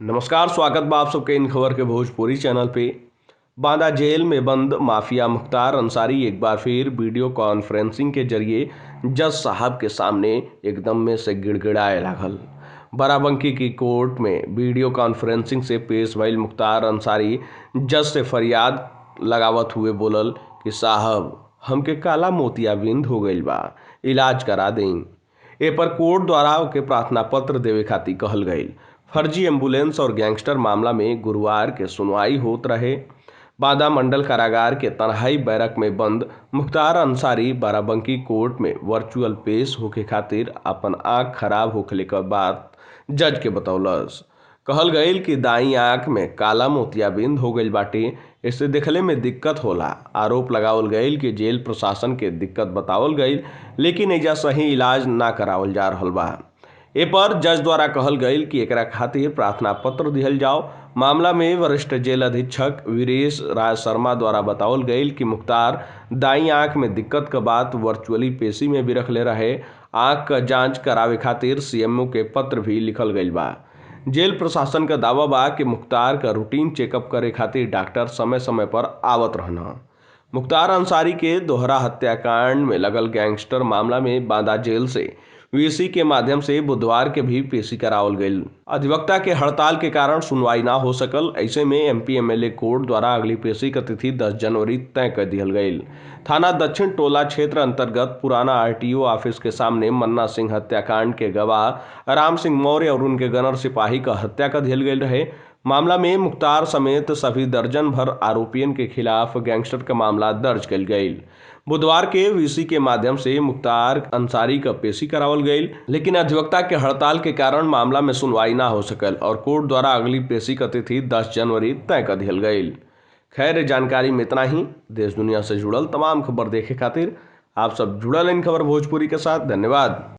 नमस्कार, स्वागत बा आप सबके इन खबर के भोजपुरी चैनल पे। बांदा जेल में बंद माफिया मुख्तार अंसारी एक बार फिर वीडियो कॉन्फ्रेंसिंग के जरिए जज साहब के सामने एकदम में से गिड़गिड़ाए लागल। बाराबंकी की कोर्ट में वीडियो कॉन्फ्रेंसिंग से पेश भइल मुख्तार अंसारी जज से फरियाद लगावत हुए बोलल कि साहब हमके काला मोतियाबिंद हो गईल बा, इलाज करा दें। ए पर कोर्ट द्वारा ओके प्रार्थना पत्र देवे खातिर कहल गईल। फर्जी एम्बुलेंस और गैंगस्टर मामला में गुरुवार के सुनवाई होत रहे। बांदा मंडल कारागार के तन्हाई बैरक में बंद मुख्तार अंसारी बाराबंकी कोर्ट में वर्चुअल पेश होके खातिर अपन आंख खराब होखले के बाद जज के बतौलस। कहल गईल कि दाई आंख में काला मोतियाबिंद हो गईल बाटे, इससे देखले में दिक्कत होला। आरोप लगावल गईल कि जेल प्रशासन के दिक्कत बतावल गईल, लेकिन एजा सही इलाज ना करावल जा रहल बा। ए पर जज द्वारा कहल गईल कि एकरा खातिर प्रार्थना पत्र दिहल जाओ। मामला में वरिष्ठ जेल अधीक्षक वीरेश राज शर्मा द्वारा बतावल गईल कि मुख्तार दाई आंख में दिक्कत के बाद वर्चुअली पेशी में भी रखले रहे। आंख का जांच करावे खातिर सीएमओ के पत्र भी लिखल गईल बा। जेल प्रशासन का दावा बा कि मुख्तार का रूटीन चेकअप करे खातिर डॉक्टर समय समय पर आवत रहना। मुख्तार अंसारी के दोहरा हत्याकांड में लगल गैंगस्टर मामला में बांदा जेल से वीसी के माध्यम से बुधवार के भी पेशी करावल गईल। अधिवक्ता के हड़ताल के कारण सुनवाई ना हो सकल। ऐसे में एमपी एमएलए कोर्ट द्वारा अगली पेशी का तिथि 10 जनवरी तय कर दिहल गईल। थाना दक्षिण टोला क्षेत्र अंतर्गत पुराना आरटीओ ऑफिस के सामने मन्ना सिंह हत्याकांड के गवाह राम सिंह मौर्य और उनके गनर सिपाही का हत्या कर दिहल गईल रहे। मामला में मुख्तार समेत सभी दर्जन भर आरोपियन के खिलाफ गैंगस्टर का मामला दर्ज कल गईल। बुधवार के वीसी के माध्यम से मुख्तार अंसारी का पेशी करावल गईल, लेकिन अधिवक्ता के हड़ताल के कारण मामला में सुनवाई ना हो सकल और कोर्ट द्वारा अगली पेशी का तिथि 10 जनवरी तय कर दिहल गईल। खैर, जानकारी में इतना ही। देश दुनिया से जुड़ल तमाम खबर देखे खातिर आप सब जुड़ल इन खबर भोजपुरी के साथ। धन्यवाद।